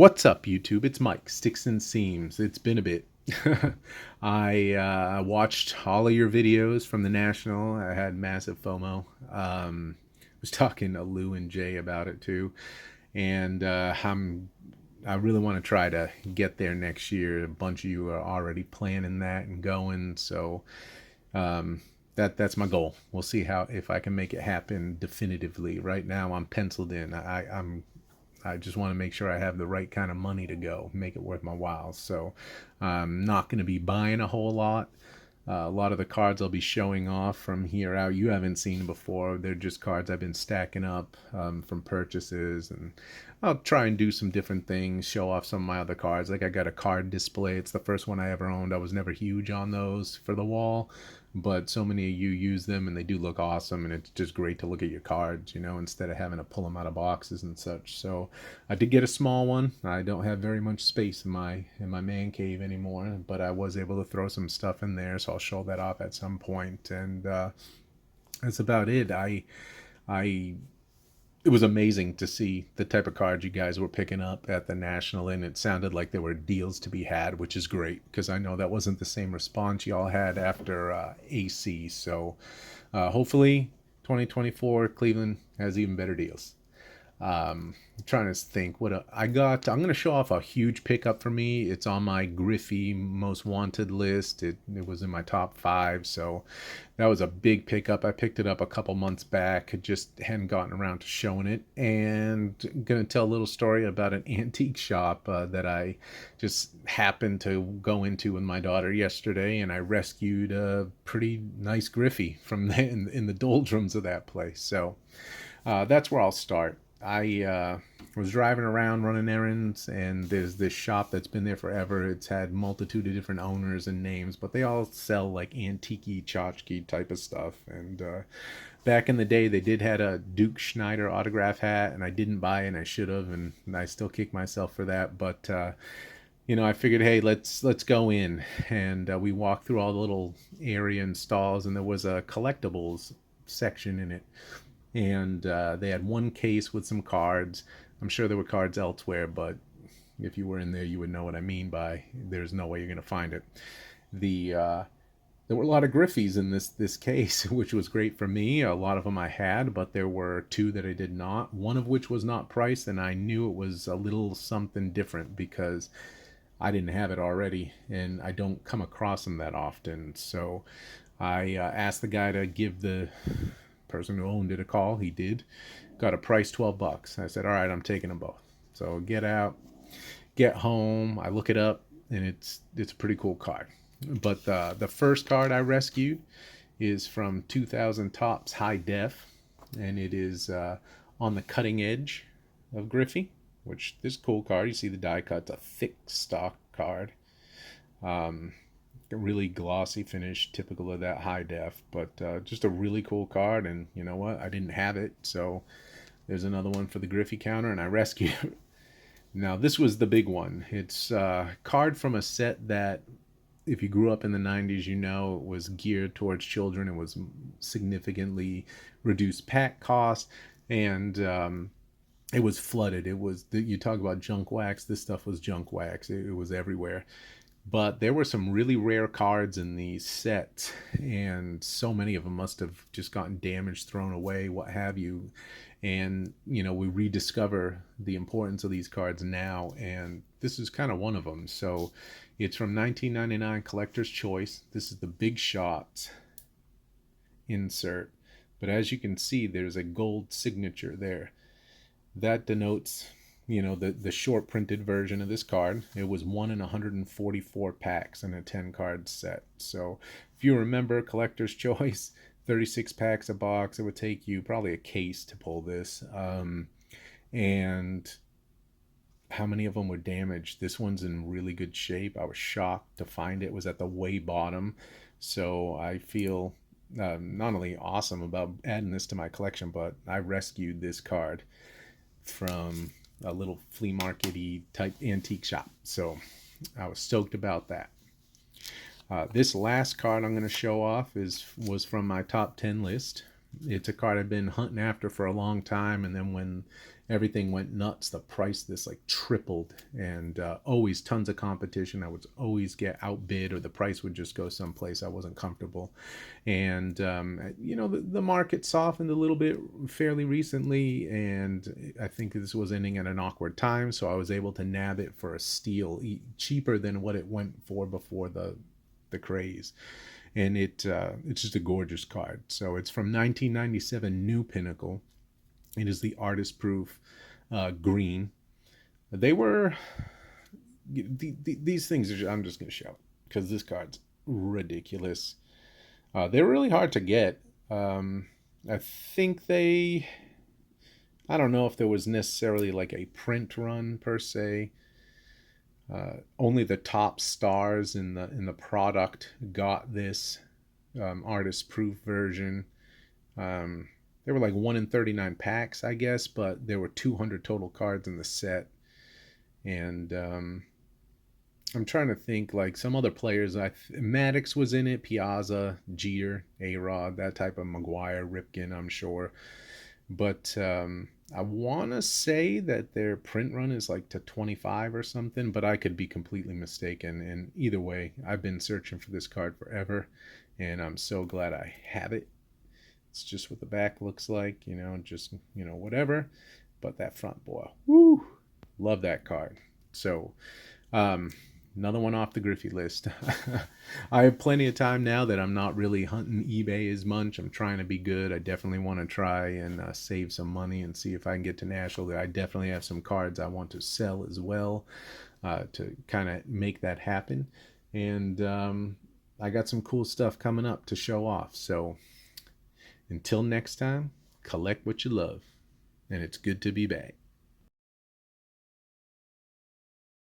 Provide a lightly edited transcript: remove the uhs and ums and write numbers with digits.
What's up, YouTube? It's Mike, Sticks and Seams. It's been a bit. I watched all of your videos from the National. I had massive FOMO. Was talking to Lou and Jay about it too, and I really want to try to get there next year. A bunch of you are already planning that and going, so that's my goal. We'll see how if I can make it happen definitively. Right now, I'm penciled in. I just want to make sure I have the right kind of money to go, make it worth my while. So I'm not going to be buying a whole lot. A lot of the cards I'll be showing off from here out, you haven't seen before. They're just cards I've been stacking up from purchases, and I'll try and do some different things, show off some of my other cards. Like I got a card display. It's the first one I ever owned. I was never huge on those for the wall, but so many of you use them and they do look awesome, and it's just great to look at your cards, instead of having to pull them out of boxes and such. So I did get a small one. I don't have very much space in my man cave anymore, but I was able to throw some stuff in there, so I'll show that off at some point. And that's about it. I it was amazing to see the type of cards you guys were picking up at the National, and it sounded like there were deals to be had, which is great because I know that wasn't the same response y'all had after AC. So hopefully 2024 Cleveland has even better deals. I'm trying to think what I got. I'm going to show off a huge pickup for me. It's on my Griffey most wanted list. It was in my top 5, so that was a big pickup. I picked it up a couple months back. Just hadn't gotten around to showing it. And I'm going to tell a little story about an antique shop that I just happened to go into with my daughter yesterday, and I rescued a pretty nice Griffey from in the doldrums of that place. So that's where I'll start. I was driving around running errands, and there's this shop that's been there forever. It's had multitude of different owners and names, but they all sell like antique tchotchke type of stuff. And back in the day, they did had a Duke Schneider autograph hat, and I didn't buy it, and I should have, and I still kick myself for that. But I figured, hey, let's go in, and we walked through all the little area and stalls, and there was a collectibles section in it. And they had one case with some cards. I'm sure there were cards elsewhere, but if you were in there, you would know what I mean by there's no way you're going to find it. There were a lot of Griffies in this case, which was great for me. A lot of them I had, but there were 2 that I did not. One of which was not priced, and I knew it was a little something different because I didn't have it already, and I don't come across them that often. So I asked the guy to give the person who owned it a call. He did. Got a price $12. I said, all right, I'm taking them both. So get home, I look it up, and it's a pretty cool card. But the first card I rescued is from 2000 Topps High Def, and it is on the cutting edge of Griffey, which this cool card. You see the die cut. It's a thick stock card. A really glossy finish, typical of that high def, but just a really cool card. And you know what, I didn't have it, so there's another one for the Griffey counter, and I rescued it. Now this was the big one. It's a card from a set that if you grew up in the 90s, it was geared towards children. It was significantly reduced pack cost, and it was flooded. You talk about junk wax, this stuff was junk wax. It was everywhere. But there were some really rare cards in these sets, and so many of them must have just gotten damaged, thrown away, what have you. And, we rediscover the importance of these cards now, and this is kind of one of them. So it's from 1999 Collector's Choice. This is the Big Shot insert. But as you can see, there's a gold signature there. That denotes the short printed version of this card. It was 1 in 144 packs in a 10 card set. So if you remember Collector's Choice, 36 packs a box, it would take you probably a case to pull this. And how many of them were damaged? This one's in really good shape. I was shocked to find it was at the way bottom. So I feel not only awesome about adding this to my collection, but I rescued this card from a little flea market-y type antique shop. So I was stoked about that. This last card I'm going to show off was from my top 10 list. It's a card I've been hunting after for a long time, and then when everything went nuts, the price this like tripled, and always tons of competition. I would always get outbid, or the price would just go someplace I wasn't comfortable. And the market softened a little bit fairly recently, and I think this was ending at an awkward time, so I was able to nab it for a steal, cheaper than what it went for before the craze. And it's just a gorgeous card. So it's from 1997 New Pinnacle. It is the artist proof green. They were these things. I'm just gonna show because this card's ridiculous. They're really hard to get. I think they. I don't know if there was necessarily like a print run per se. Only the top stars in the product got this artist proof version. There were like 1 in 39 packs, I guess, but there were 200 total cards in the set. And I'm trying to think, like some other players. Maddox was in it, Piazza, Jeter, A-Rod, that type of McGuire, Ripken, I'm sure. But I want to say that their print run is like to 25 or something, but I could be completely mistaken. And either way, I've been searching for this card forever, and I'm so glad I have it. It's just what the back looks like, just, whatever. But that front, boy, woo, love that card. So, another one off the Griffey list. I have plenty of time now that I'm not really hunting eBay as much. I'm trying to be good. I definitely want to try and save some money and see if I can get to Nashville. I definitely have some cards I want to sell as well to kind of make that happen. And I got some cool stuff coming up to show off. So until next time, collect what you love. And it's good to be back.